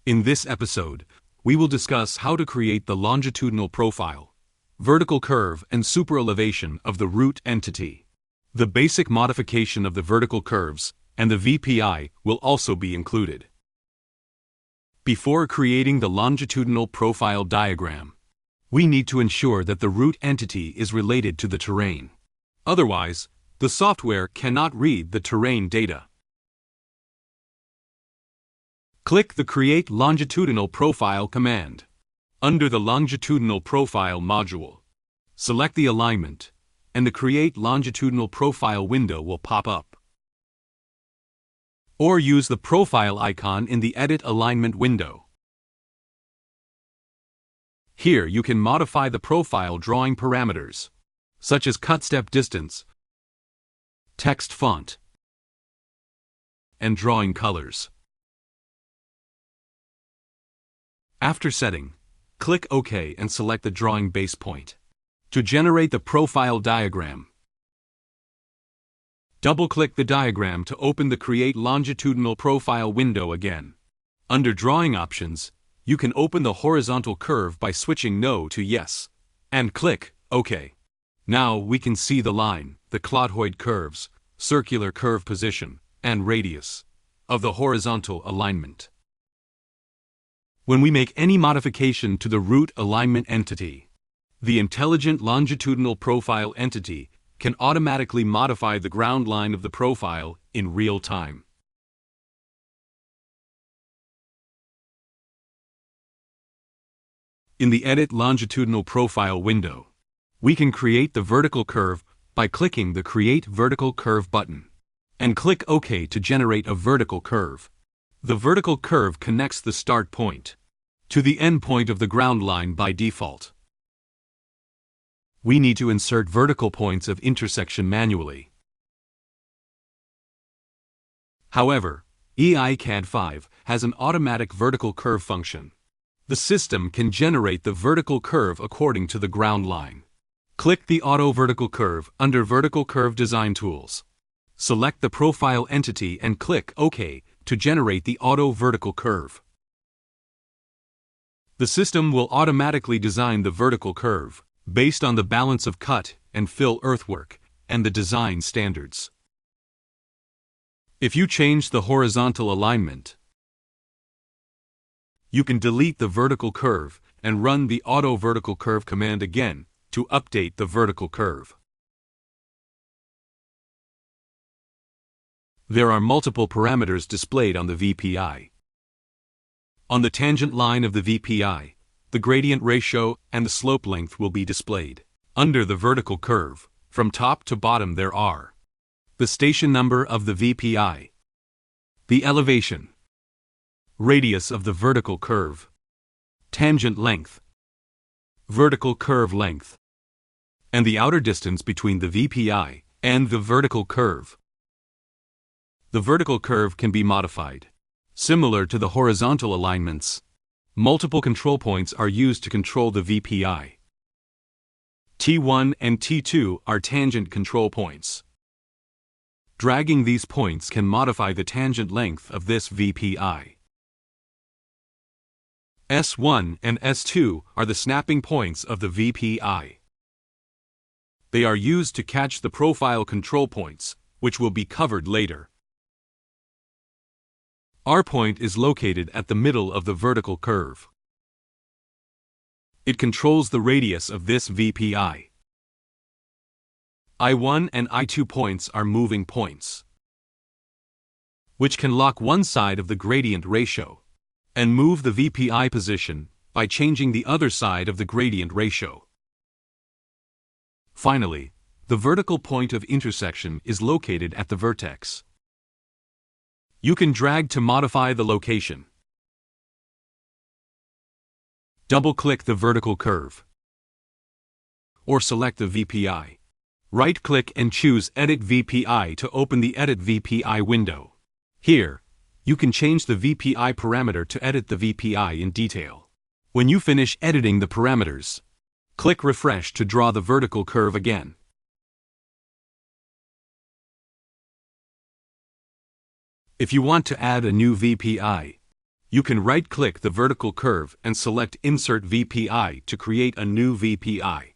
In this episode, we will discuss how to create the longitudinal profile, vertical curve, and superelevation of the root entity. The basic modification of the vertical curves and the VPI will also be included. Before creating the longitudinal profile diagram, we need to ensure that the root entity is related to the terrain. Otherwise, the software cannot read the terrain data. Click the Create Longitudinal Profile command. Under the Longitudinal Profile module, select the alignment, and the Create Longitudinal Profile window will pop up. Or use the profile icon in the Edit Alignment window. Here you can modify the profile drawing parameters, such as cut step distance, text font, and drawing colors. After setting, click OK and select the drawing base point. To generate the profile diagram, double-click the diagram to open the Create Longitudinal Profile window again. Under Drawing Options, you can open the horizontal curve by switching No to Yes, and click OK. Now we can see the line, the cloudhoid curves, circular curve position, and radius of the horizontal alignment. When we make any modification to the root alignment entity, the intelligent longitudinal profile entity can automatically modify the ground line of the profile in real time. In the Edit Longitudinal Profile window, we can create the vertical curve by clicking the Create Vertical Curve button, and click OK to generate a vertical curve. The vertical curve connects the start point to the end point of the ground line by default. We need to insert vertical points of intersection manually. However, EICAD 5 has an automatic vertical curve function. The system can generate the vertical curve according to the ground line. Click the Auto Vertical Curve under Vertical Curve Design Tools. Select the profile entity and click OK to generate the auto vertical curve. The system will automatically design the vertical curve based on the balance of cut and fill earthwork and the design standards. If you change the horizontal alignment, you can delete the vertical curve and run the Auto Vertical Curve command again to update the vertical curve. There are multiple parameters displayed on the VPI. On the tangent line of the VPI, the gradient ratio and the slope length will be displayed. Under the vertical curve, from top to bottom there are the station number of the VPI, the elevation, radius of the vertical curve, tangent length, vertical curve length, and the outer distance between the VPI and the vertical curve. The vertical curve can be modified. Similar to the horizontal alignments, multiple control points are used to control the VPI. T1 and T2 are tangent control points. Dragging these points can modify the tangent length of this VPI. S1 and S2 are the snapping points of the VPI. They are used to catch the profile control points, which will be covered later. R point is located at the middle of the vertical curve. It controls the radius of this VPI. I1 and I2 points are moving points, which can lock one side of the gradient ratio and move the VPI position by changing the other side of the gradient ratio. Finally, the vertical point of intersection is located at the vertex. You can drag to modify the location. Double-click the vertical curve, or select the VPI. Right-click and choose Edit VPI to open the Edit VPI window. Here, you can change the VPI parameter to edit the VPI in detail. When you finish editing the parameters, click Refresh to draw the vertical curve again. If you want to add a new VPI, You can right-click the vertical curve and select Insert VPI to create a new VPI.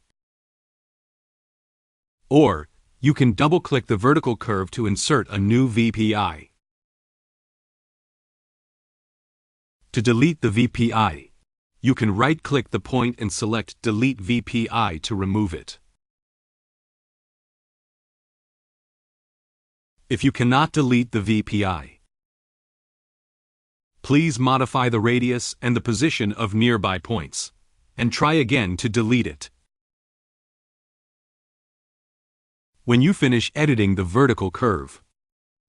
Or, you can double-click the vertical curve to insert a new VPI. To delete the VPI, you can right-click the point and select Delete VPI to remove it. If you cannot delete the VPI, please modify the radius and the position of nearby points, and try again to delete it. When you finish editing the vertical curve,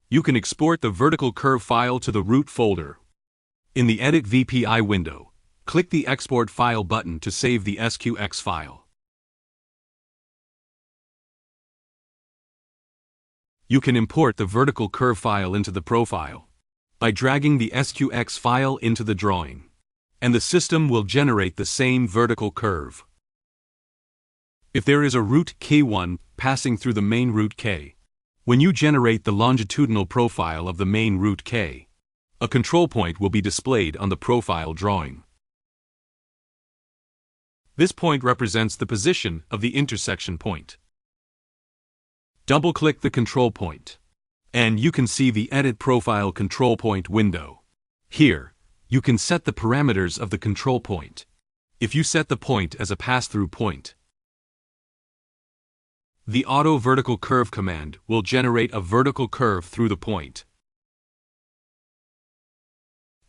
you can export the vertical curve file to the root folder. In the Edit VPI window, click the Export File button to save the SQX file. You can import the vertical curve file into the profile by dragging the SQX file into the drawing, and the system will generate the same vertical curve. If there is a root K1 passing through the main root K, when you generate the longitudinal profile of the main root K, a control point will be displayed on the profile drawing. This point represents the position of the intersection point. Double-click the control point, and you can see the Edit Profile Control Point window. Here, you can set the parameters of the control point. If you set the point as a pass-through point, the Auto Vertical Curve command will generate a vertical curve through the point.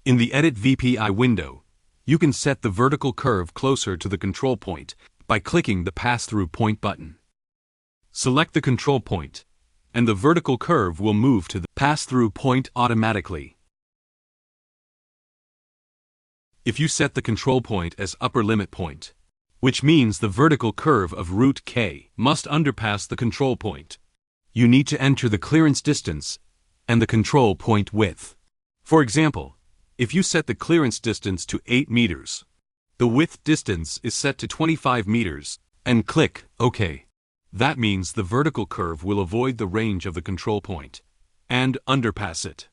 In the Edit VPI window, you can set the vertical curve closer to the control point by clicking the Pass-Through Point button. Select the control point, and the vertical curve will move to the pass-through point automatically. If you set the control point as upper limit point, which means the vertical curve of root K must underpass the control point, you need to enter the clearance distance and the control point width. For example, if you set the clearance distance to 8 meters, the width distance is set to 25 meters, and click OK. That means the vertical curve will avoid the range of the control point and underpass it.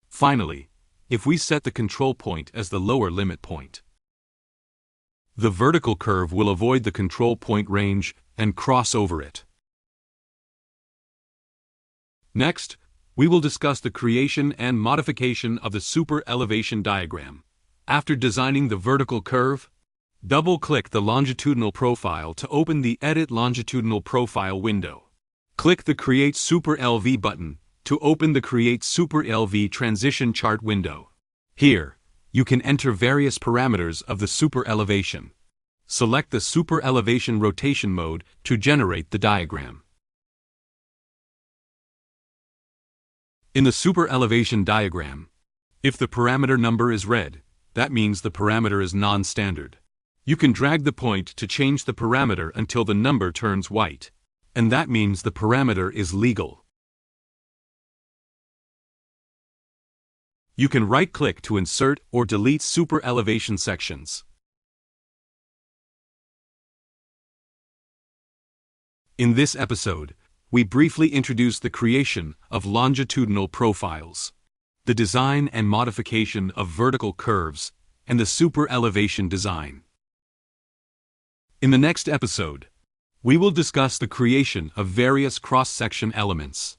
Finally, if we set the control point as the lower limit point, the vertical curve will avoid the control point range and cross over it. Next, we will discuss the creation and modification of the superelevation diagram. After designing the vertical curve, double-click the longitudinal profile to open the Edit Longitudinal Profile window. Click the Create SuperLV button to open the Create SuperLV Transition Chart window. Here, you can enter various parameters of the superelevation. Select the superelevation rotation mode to generate the diagram. In the superelevation diagram, if the parameter number is red, that means the parameter is non-standard. You can drag the point to change the parameter until the number turns white, and that means the parameter is legal. You can right-click to insert or delete superelevation sections. In this episode, we briefly introduced the creation of longitudinal profiles, the design and modification of vertical curves, and the superelevation design. In the next episode, we will discuss the creation of various cross-section elements.